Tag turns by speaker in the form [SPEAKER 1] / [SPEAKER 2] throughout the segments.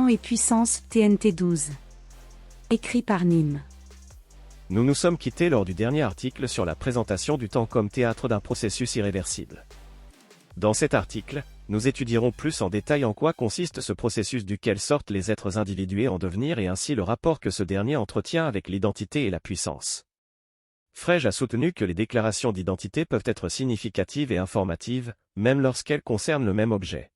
[SPEAKER 1] Temps et puissance, TNT 12. Écrit par Nîmes.
[SPEAKER 2] Nous nous sommes quittés lors du dernier article sur la présentation du temps comme théâtre d'un processus irréversible. Dans cet article, nous étudierons plus en détail en quoi consiste ce processus duquel sortent les êtres individués en devenir et ainsi le rapport que ce dernier entretient avec l'identité et la puissance. Frege a soutenu que les déclarations d'identité peuvent être significatives et informatives, même lorsqu'elles concernent le même objet.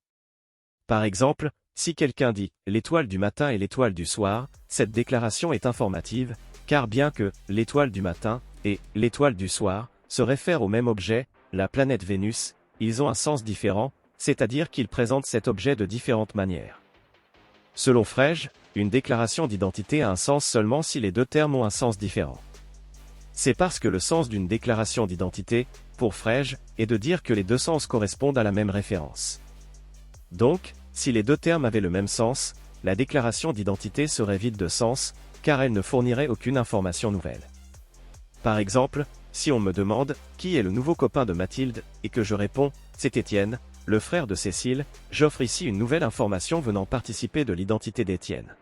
[SPEAKER 2] Par exemple, si quelqu'un dit « l'étoile du matin et l'étoile du soir », cette déclaration est informative, car bien que « l'étoile du matin » et « l'étoile du soir » se réfèrent au même objet, la planète Vénus, ils ont un sens différent, c'est-à-dire qu'ils présentent cet objet de différentes manières. Selon Frege, une déclaration d'identité a un sens seulement si les deux termes ont un sens différent. C'est parce que le sens d'une déclaration d'identité, pour Frege, est de dire que les deux sens correspondent à la même référence. Donc, si les deux termes avaient le même sens, la déclaration d'identité serait vide de sens, car elle ne fournirait aucune information nouvelle. Par exemple, si on me demande « Qui est le nouveau copain de Mathilde ?» et que je réponds « C'est Étienne, le frère de Cécile », j'offre ici une nouvelle information venant participer de l'identité d'Étienne.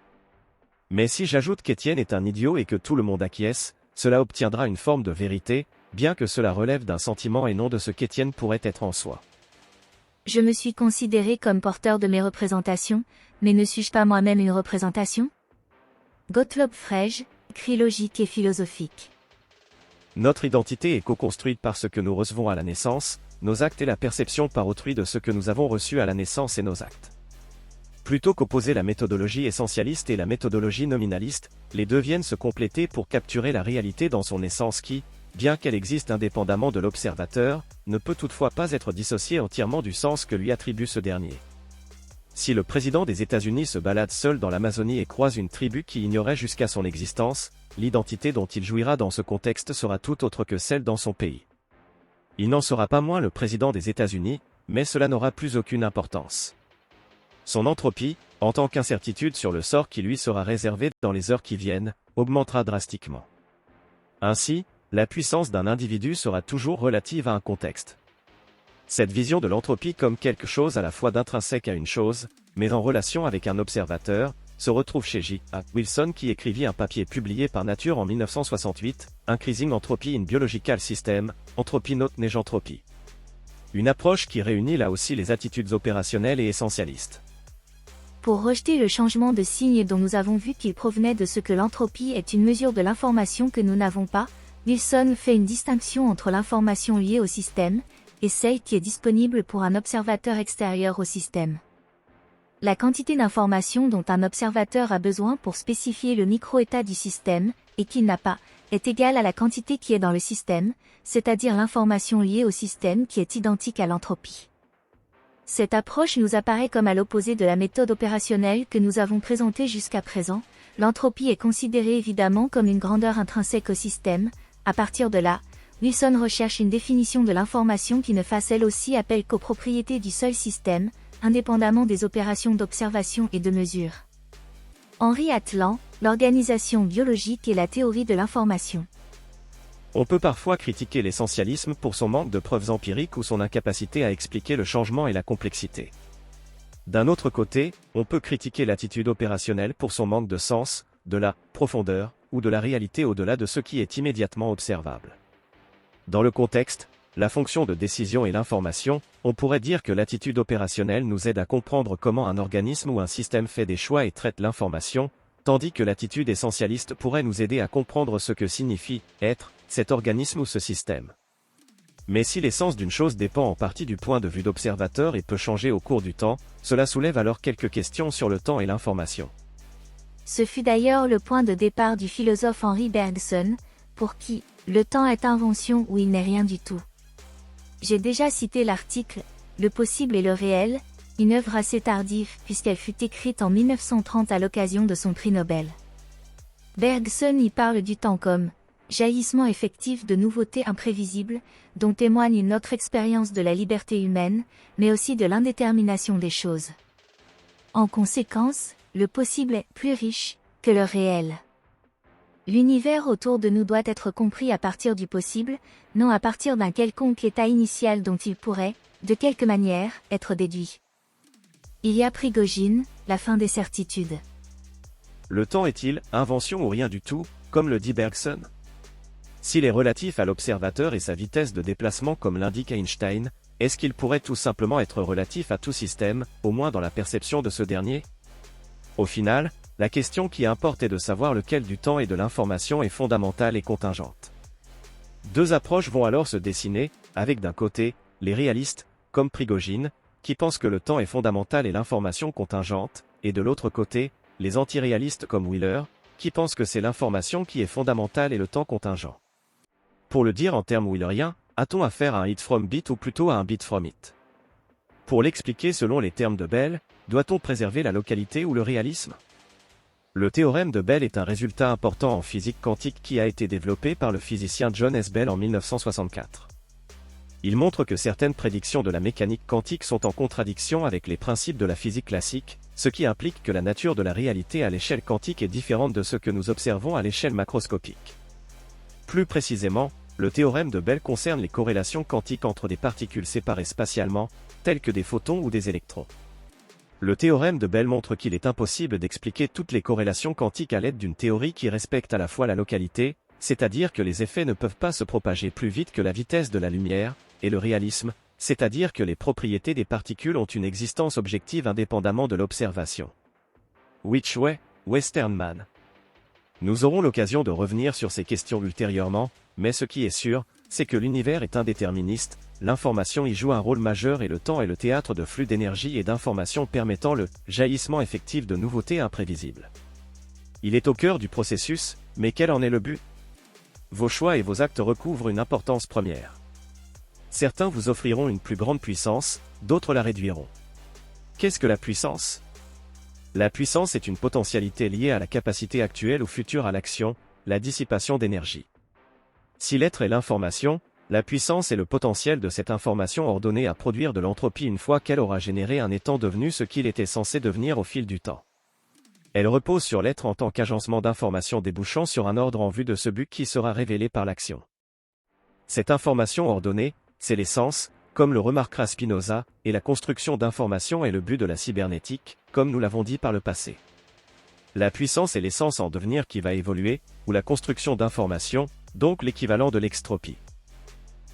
[SPEAKER 2] Mais si j'ajoute qu'Étienne est un idiot et que tout le monde acquiesce, cela obtiendra une forme de vérité, bien que cela relève d'un sentiment et non de ce qu'Étienne pourrait être en soi.
[SPEAKER 3] Je me suis considéré comme porteur de mes représentations, mais ne suis-je pas moi-même une représentation? Gottlob Frege, écrit logique et philosophique.
[SPEAKER 2] Notre identité est co-construite par ce que nous recevons à la naissance, nos actes et la perception par autrui de ce que nous avons reçu à la naissance et nos actes. Plutôt qu'opposer la méthodologie essentialiste et la méthodologie nominaliste, les deux viennent se compléter pour capturer la réalité dans son essence qui, bien qu'elle existe indépendamment de l'observateur, ne peut toutefois pas être dissociée entièrement du sens que lui attribue ce dernier. Si le président des États-Unis se balade seul dans l'Amazonie et croise une tribu qui ignorait jusqu'à son existence, l'identité dont il jouira dans ce contexte sera tout autre que celle dans son pays. Il n'en sera pas moins le président des États-Unis, mais cela n'aura plus aucune importance. Son entropie, en tant qu'incertitude sur le sort qui lui sera réservé dans les heures qui viennent, augmentera drastiquement. Ainsi, la puissance d'un individu sera toujours relative à un contexte. Cette vision de l'entropie comme quelque chose à la fois d'intrinsèque à une chose, mais en relation avec un observateur, se retrouve chez J.A. Wilson qui écrivit un papier publié par Nature en 1968, Increasing Entropy in Biological System, Entropy Not Negentropy. Une approche qui réunit là aussi les attitudes opérationnelles et essentialistes.
[SPEAKER 3] Pour rejeter le changement de signe dont nous avons vu qu'il provenait de ce que l'entropie est une mesure de l'information que nous n'avons pas, Wilson fait une distinction entre l'information liée au système, et celle qui est disponible pour un observateur extérieur au système. La quantité d'informations dont un observateur a besoin pour spécifier le micro-état du système, et qu'il n'a pas, est égale à la quantité qui est dans le système, c'est-à-dire l'information liée au système qui est identique à l'entropie. Cette approche nous apparaît comme à l'opposé de la méthode opérationnelle que nous avons présentée jusqu'à présent. L'entropie est considérée évidemment comme une grandeur intrinsèque au système. À partir de là, Wilson recherche une définition de l'information qui ne fasse elle aussi appel qu'aux propriétés du seul système, indépendamment des opérations d'observation et de mesure. Henri Atlan, l'organisation biologique et la théorie de l'information.
[SPEAKER 2] On peut parfois critiquer l'essentialisme pour son manque de preuves empiriques ou son incapacité à expliquer le changement et la complexité. D'un autre côté, on peut critiquer l'attitude opérationnelle pour son manque de sens, de la profondeur, ou de la réalité au-delà de ce qui est immédiatement observable. Dans le contexte, la fonction de décision et l'information, on pourrait dire que l'attitude opérationnelle nous aide à comprendre comment un organisme ou un système fait des choix et traite l'information, tandis que l'attitude essentialiste pourrait nous aider à comprendre ce que signifie être cet organisme ou ce système. Mais si l'essence d'une chose dépend en partie du point de vue d'observateur et peut changer au cours du temps, cela soulève alors quelques questions sur le temps et l'information.
[SPEAKER 3] Ce fut d'ailleurs le point de départ du philosophe Henri Bergson, pour qui le temps est invention ou il n'est rien du tout. J'ai déjà cité l'article « Le possible et le réel », une œuvre assez tardive puisqu'elle fut écrite en 1930 à l'occasion de son prix Nobel. Bergson y parle du temps comme « jaillissement effectif de nouveautés imprévisibles, dont témoigne notre expérience de la liberté humaine, mais aussi de l'indétermination des choses. » En conséquence, le possible est plus riche que le réel. L'univers autour de nous doit être compris à partir du possible, non à partir d'un quelconque état initial dont il pourrait, de quelque manière, être déduit. Il y a Prigogine, la fin des certitudes.
[SPEAKER 2] Le temps est-il invention ou rien du tout, comme le dit Bergson? S'il est relatif à l'observateur et sa vitesse de déplacement comme l'indique Einstein, est-ce qu'il pourrait tout simplement être relatif à tout système, au moins dans la perception de ce dernier? Au final, la question qui importe est de savoir lequel du temps et de l'information est fondamentale et contingente. Deux approches vont alors se dessiner, avec d'un côté, les réalistes, comme Prigogine, qui pensent que le temps est fondamental et l'information contingente, et de l'autre côté, les antiréalistes comme Wheeler, qui pensent que c'est l'information qui est fondamentale et le temps contingent. Pour le dire en termes wheeleriens, a-t-on affaire à un hit from bit ou plutôt à un bit from it? Pour l'expliquer selon les termes de Bell, doit-on préserver la localité ou le réalisme? Le théorème de Bell est un résultat important en physique quantique qui a été développé par le physicien John S. Bell en 1964. Il montre que certaines prédictions de la mécanique quantique sont en contradiction avec les principes de la physique classique, ce qui implique que la nature de la réalité à l'échelle quantique est différente de ce que nous observons à l'échelle macroscopique. Plus précisément, le théorème de Bell concerne les corrélations quantiques entre des particules séparées spatialement, telles que des photons ou des électrons. Le théorème de Bell montre qu'il est impossible d'expliquer toutes les corrélations quantiques à l'aide d'une théorie qui respecte à la fois la localité, c'est-à-dire que les effets ne peuvent pas se propager plus vite que la vitesse de la lumière, et le réalisme, c'est-à-dire que les propriétés des particules ont une existence objective indépendamment de l'observation. Whichway, Westermann. Nous aurons l'occasion de revenir sur ces questions ultérieurement, mais ce qui est sûr, c'est que l'univers est indéterministe, l'information y joue un rôle majeur et le temps est le théâtre de flux d'énergie et d'informations permettant le jaillissement effectif de nouveautés imprévisibles. Il est au cœur du processus, mais quel en est le but? Vos choix et vos actes recouvrent une importance première. Certains vous offriront une plus grande puissance, d'autres la réduiront. Qu'est-ce que la puissance? La puissance est une potentialité liée à la capacité actuelle ou future à l'action, la dissipation d'énergie. Si l'être est l'information, la puissance est le potentiel de cette information ordonnée à produire de l'entropie une fois qu'elle aura généré un étant devenu ce qu'il était censé devenir au fil du temps. Elle repose sur l'être en tant qu'agencement d'informations débouchant sur un ordre en vue de ce but qui sera révélé par l'action. Cette information ordonnée, c'est l'essence, comme le remarquera Spinoza, et la construction d'informations est le but de la cybernétique, comme nous l'avons dit par le passé. La puissance est l'essence en devenir qui va évoluer, ou la construction d'informations, donc l'équivalent de l'extropie.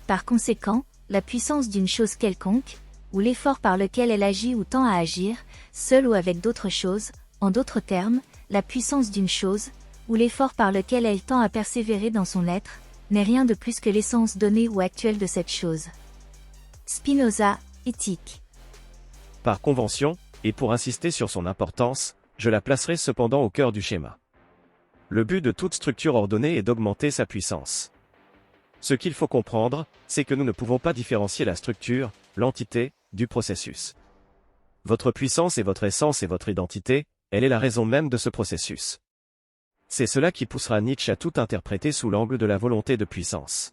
[SPEAKER 3] Par conséquent, la puissance d'une chose quelconque, ou l'effort par lequel elle agit ou tend à agir, seule ou avec d'autres choses, en d'autres termes, la puissance d'une chose, ou l'effort par lequel elle tend à persévérer dans son être, n'est rien de plus que l'essence donnée ou actuelle de cette chose. Spinoza, Éthique.
[SPEAKER 2] Par convention, et pour insister sur son importance, je la placerai cependant au cœur du schéma. Le but de toute structure ordonnée est d'augmenter sa puissance. Ce qu'il faut comprendre, c'est que nous ne pouvons pas différencier la structure, l'entité, du processus. Votre puissance est votre essence et votre identité, elle est la raison même de ce processus. C'est cela qui poussera Nietzsche à tout interpréter sous l'angle de la volonté de puissance.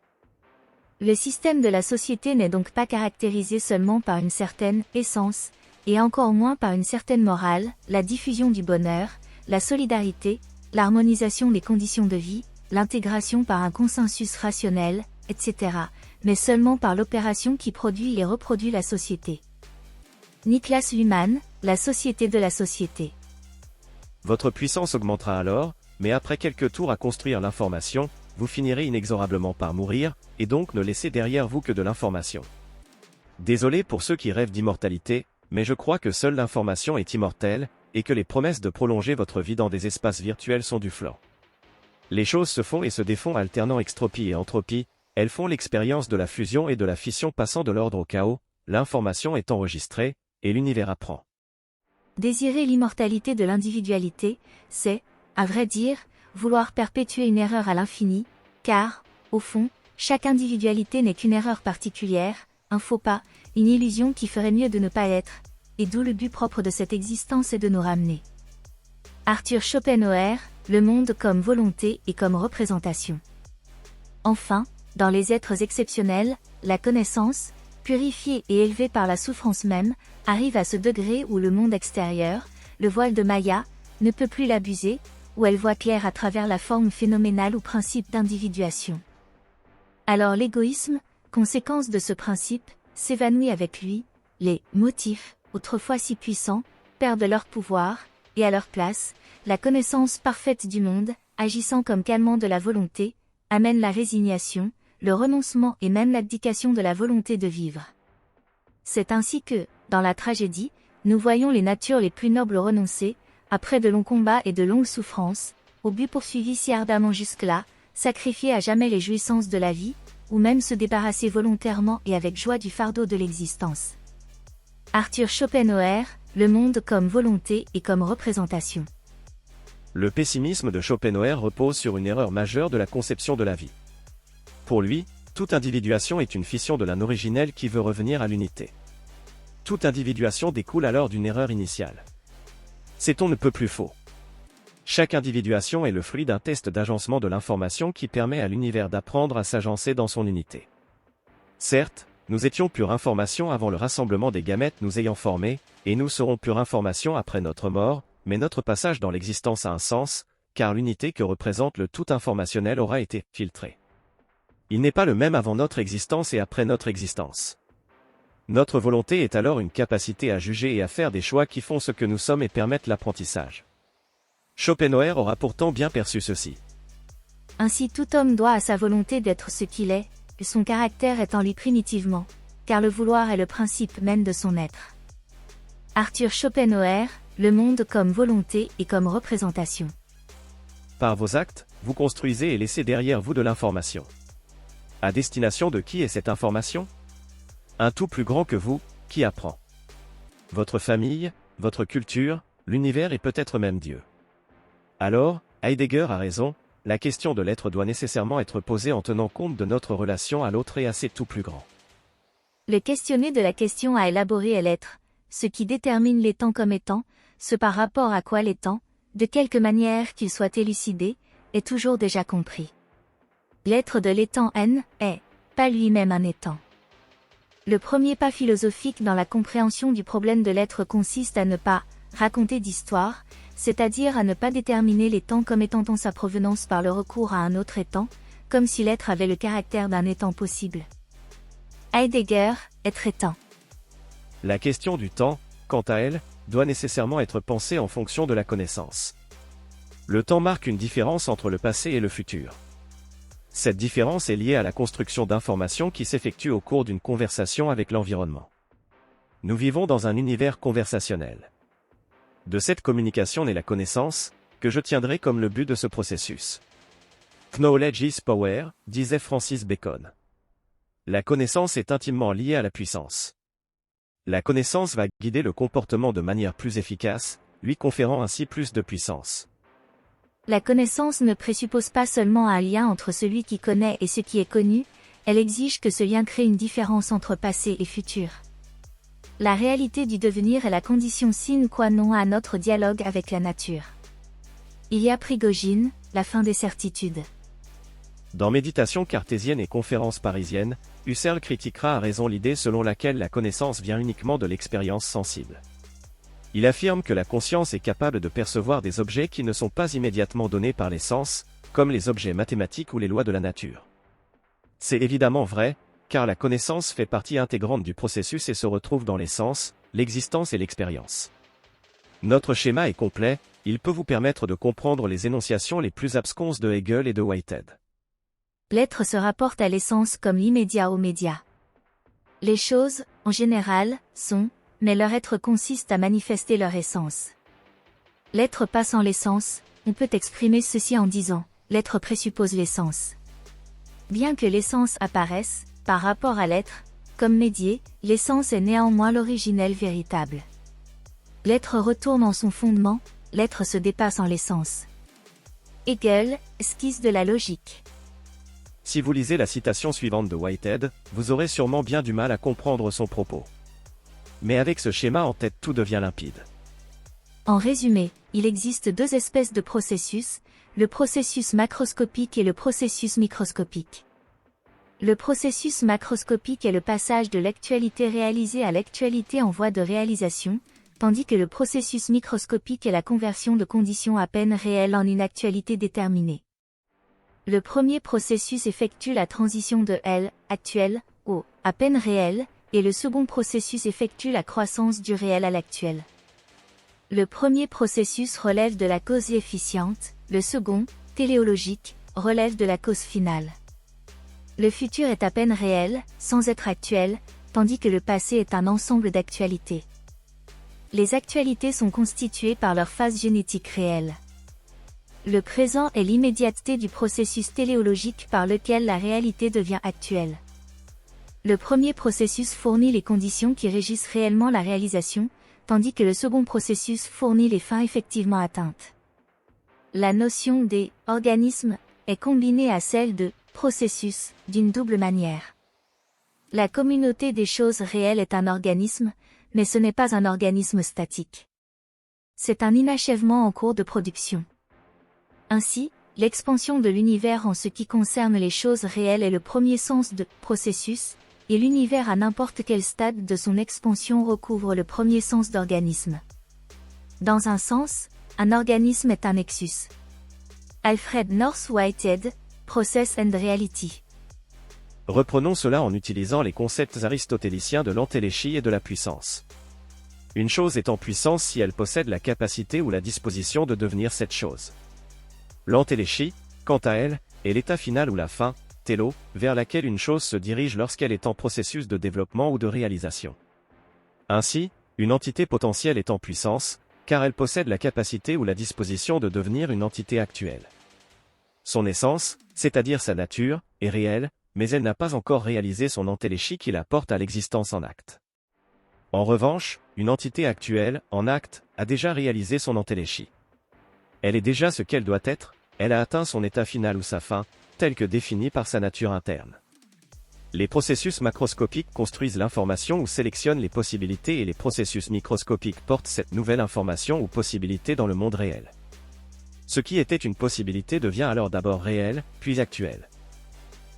[SPEAKER 3] Le système de la société n'est donc pas caractérisé seulement par une certaine essence, et encore moins par une certaine morale, la diffusion du bonheur, la solidarité, l'harmonisation des conditions de vie, l'intégration par un consensus rationnel, etc., mais seulement par l'opération qui produit et reproduit la société. Niklas Luhmann, La société de la société.
[SPEAKER 2] Votre puissance augmentera alors, mais après quelques tours à construire l'information, vous finirez inexorablement par mourir, et donc ne laissez derrière vous que de l'information. Désolé pour ceux qui rêvent d'immortalité, mais je crois que seule l'information est immortelle, et que les promesses de prolonger votre vie dans des espaces virtuels sont du flan. Les choses se font et se défont alternant extropie et entropie, elles font l'expérience de la fusion et de la fission passant de l'ordre au chaos, l'information est enregistrée, et l'univers apprend.
[SPEAKER 3] Désirer l'immortalité de l'individualité, c'est, à vrai dire, vouloir perpétuer une erreur à l'infini, car, au fond, chaque individualité n'est qu'une erreur particulière, un faux pas, une illusion qui ferait mieux de ne pas être, et d'où le but propre de cette existence est de nous ramener. Arthur Schopenhauer, Le monde comme volonté et comme représentation. Enfin, dans les êtres exceptionnels, la connaissance, purifiée et élevée par la souffrance même, arrive à ce degré où le monde extérieur, le voile de Maya, ne peut plus l'abuser, où elle voit clair à travers la forme phénoménale ou principe d'individuation. Alors l'égoïsme, conséquence de ce principe, s'évanouit avec lui, les motifs, autrefois si puissants, perdent leur pouvoir, et à leur place, la connaissance parfaite du monde, agissant comme calmant de la volonté, amène la résignation, le renoncement et même l'abdication de la volonté de vivre. C'est ainsi que, dans la tragédie, nous voyons les natures les plus nobles renoncer, après de longs combats et de longues souffrances, au but poursuivi si ardemment jusque-là, sacrifier à jamais les jouissances de la vie, ou même se débarrasser volontairement et avec joie du fardeau de l'existence. Arthur Schopenhauer, Le monde comme volonté et comme représentation.
[SPEAKER 2] Le pessimisme de Schopenhauer repose sur une erreur majeure de la conception de la vie. Pour lui, toute individuation est une fission de l'un originel qui veut revenir à l'unité. Toute individuation découle alors d'une erreur initiale. C'est on ne peut plus faux. Chaque individuation est le fruit d'un test d'agencement de l'information qui permet à l'univers d'apprendre à s'agencer dans son unité. Certes, nous étions pure information avant le rassemblement des gamètes nous ayant formés, et nous serons pure information après notre mort, mais notre passage dans l'existence a un sens, car l'unité que représente le tout informationnel aura été filtrée. Il n'est pas le même avant notre existence et après notre existence. Notre volonté est alors une capacité à juger et à faire des choix qui font ce que nous sommes et permettent l'apprentissage. Schopenhauer aura pourtant bien perçu ceci.
[SPEAKER 3] Ainsi tout homme doit à sa volonté d'être ce qu'il est, et son caractère est en lui primitivement, car le vouloir est le principe même de son être. Arthur Schopenhauer, Le monde comme volonté et comme représentation.
[SPEAKER 2] Par vos actes, vous construisez et laissez derrière vous de l'information. À destination de qui est cette information ? Un tout plus grand que vous, qui apprend. Votre famille, votre culture, l'univers et peut-être même Dieu. Alors, Heidegger a raison, la question de l'être doit nécessairement être posée en tenant compte de notre relation à l'autre et à ses tout plus grands.
[SPEAKER 3] Le questionner de la question à élaborer est l'être, ce qui détermine l'étant comme étant, ce par rapport à quoi l'étant, de quelque manière qu'il soit élucidé, est toujours déjà compris. L'être de l'étant N est, pas lui-même un étant. Le premier pas philosophique dans la compréhension du problème de l'être consiste à ne pas raconter d'histoire, c'est-à-dire à ne pas déterminer l'étant comme étant en sa provenance par le recours à un autre étant, comme si l'être avait le caractère d'un étant possible. Heidegger, être étant.
[SPEAKER 2] La question du temps, quant à elle, doit nécessairement être pensée en fonction de la connaissance. Le temps marque une différence entre le passé et le futur. Cette différence est liée à la construction d'informations qui s'effectue au cours d'une conversation avec l'environnement. Nous vivons dans un univers conversationnel. De cette communication naît la connaissance, que je tiendrai comme le but de ce processus. Knowledge is power, disait Francis Bacon. La connaissance est intimement liée à la puissance. La connaissance va guider le comportement de manière plus efficace, lui conférant ainsi plus de puissance.
[SPEAKER 3] La connaissance ne présuppose pas seulement un lien entre celui qui connaît et ce qui est connu, elle exige que ce lien crée une différence entre passé et futur. La réalité du devenir est la condition sine qua non à notre dialogue avec la nature. Il y a Prigogine, la fin des certitudes.
[SPEAKER 2] Dans Méditation cartésienne et conférence parisienne, Husserl critiquera à raison l'idée selon laquelle la connaissance vient uniquement de l'expérience sensible. Il affirme que la conscience est capable de percevoir des objets qui ne sont pas immédiatement donnés par les sens, comme les objets mathématiques ou les lois de la nature. C'est évidemment vrai, car la connaissance fait partie intégrante du processus et se retrouve dans les sens, l'existence et l'expérience. Notre schéma est complet, il peut vous permettre de comprendre les énonciations les plus absconses de Hegel et de Whitehead.
[SPEAKER 3] L'être se rapporte à l'essence comme l'immédiat au média. Les choses, en général, sont, mais leur être consiste à manifester leur essence. L'être passant l'essence, on peut exprimer ceci en disant, l'être présuppose l'essence. Bien que l'essence apparaisse, par rapport à l'être, comme médié, l'essence est néanmoins l'originel véritable. L'être retourne en son fondement, l'être se dépasse en l'essence. Hegel, esquisse de la logique.
[SPEAKER 2] Si vous lisez la citation suivante de Whitehead, vous aurez sûrement bien du mal à comprendre son propos. Mais avec ce schéma en tête, tout devient limpide.
[SPEAKER 3] En résumé, il existe deux espèces de processus, le processus macroscopique et le processus microscopique. Le processus macroscopique est le passage de l'actualité réalisée à l'actualité en voie de réalisation, tandis que le processus microscopique est la conversion de conditions à peine réelles en une actualité déterminée. Le premier processus effectue la transition de L, actuel, au, à peine réel, et le second processus effectue la croissance du réel à l'actuel. Le premier processus relève de la cause efficiente, le second, téléologique, relève de la cause finale. Le futur est à peine réel, sans être actuel, tandis que le passé est un ensemble d'actualités. Les actualités sont constituées par leur phase génétique réelle. Le présent est l'immédiateté du processus téléologique par lequel la réalité devient actuelle. Le premier processus fournit les conditions qui régissent réellement la réalisation, tandis que le second processus fournit les fins effectivement atteintes. La notion des « organismes » est combinée à celle de « processus » d'une double manière. La communauté des choses réelles est un organisme, mais ce n'est pas un organisme statique. C'est un inachèvement en cours de production. Ainsi, l'expansion de l'univers en ce qui concerne les choses réelles est le premier sens de « processus », et l'univers à n'importe quel stade de son expansion recouvre le premier sens d'organisme. Dans un sens, un organisme est un nexus. Alfred North Whitehead, Process and Reality.
[SPEAKER 2] Reprenons cela en utilisant les concepts aristotéliciens de l'entéléchie et de la puissance. Une chose est en puissance si elle possède la capacité ou la disposition de devenir cette chose. L'entéléchie, quant à elle, est l'état final ou la fin, télo, vers laquelle une chose se dirige lorsqu'elle est en processus de développement ou de réalisation. Ainsi, une entité potentielle est en puissance, car elle possède la capacité ou la disposition de devenir une entité actuelle. Son essence, c'est-à-dire sa nature, est réelle, mais elle n'a pas encore réalisé son entéléchie qui la porte à l'existence en acte. En revanche, une entité actuelle, en acte, a déjà réalisé son entéléchie. Elle est déjà ce qu'elle doit être, elle a atteint son état final ou sa fin, tel que défini par sa nature interne. Les processus macroscopiques construisent l'information ou sélectionnent les possibilités et les processus microscopiques portent cette nouvelle information ou possibilité dans le monde réel. Ce qui était une possibilité devient alors d'abord réel, puis actuel.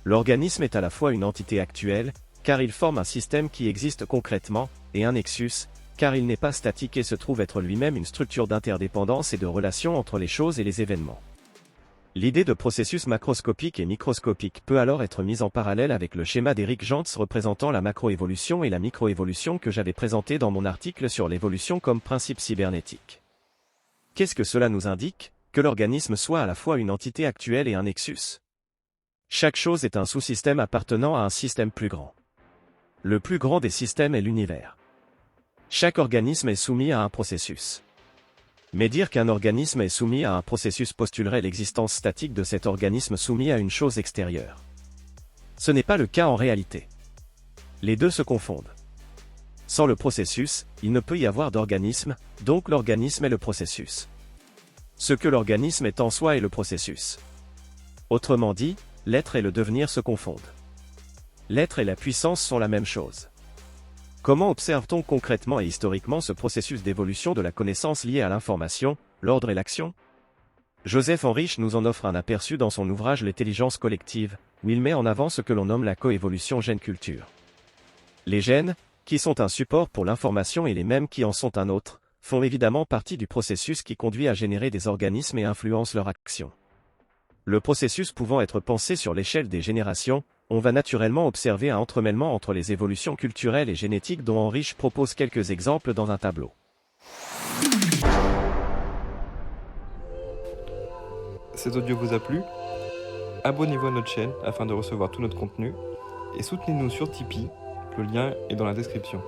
[SPEAKER 2] L'organisme est à la fois une entité actuelle, car il forme un système qui existe concrètement, et un nexus, car il n'est pas statique et se trouve être lui-même une structure d'interdépendance et de relation entre les choses et les événements. L'idée de processus macroscopique et microscopique peut alors être mise en parallèle avec le schéma d'Eric Jantz représentant la macroévolution et la microévolution que j'avais présenté dans mon article sur l'évolution comme principe cybernétique. Qu'est-ce que cela nous indique? Que l'organisme soit à la fois une entité actuelle et un nexus. Chaque chose est un sous-système appartenant à un système plus grand. Le plus grand des systèmes est l'univers. Chaque organisme est soumis à un processus. Mais dire qu'un organisme est soumis à un processus postulerait l'existence statique de cet organisme soumis à une chose extérieure. Ce n'est pas le cas en réalité. Les deux se confondent. Sans le processus, il ne peut y avoir d'organisme, donc l'organisme est le processus. Ce que l'organisme est en soi est le processus. Autrement dit, l'être et le devenir se confondent. L'être et la puissance sont la même chose. Comment observe-t-on concrètement et historiquement ce processus d'évolution de la connaissance lié à l'information, l'ordre et l'action? Joseph Henrich nous en offre un aperçu dans son ouvrage L'intelligence collective, où il met en avant ce que l'on nomme la coévolution gène-culture. Les gènes, qui sont un support pour l'information et les mêmes qui en sont un autre, font évidemment partie du processus qui conduit à générer des organismes et influence leur action. Le processus pouvant être pensé sur l'échelle des générations, on va naturellement observer un entremêlement entre les évolutions culturelles et génétiques dont Henrich propose quelques exemples dans un tableau.
[SPEAKER 4] Cet audio vous a plu? Abonnez-vous à notre chaîne afin de recevoir tout notre contenu et soutenez-nous sur Tipeee, le lien est dans la description.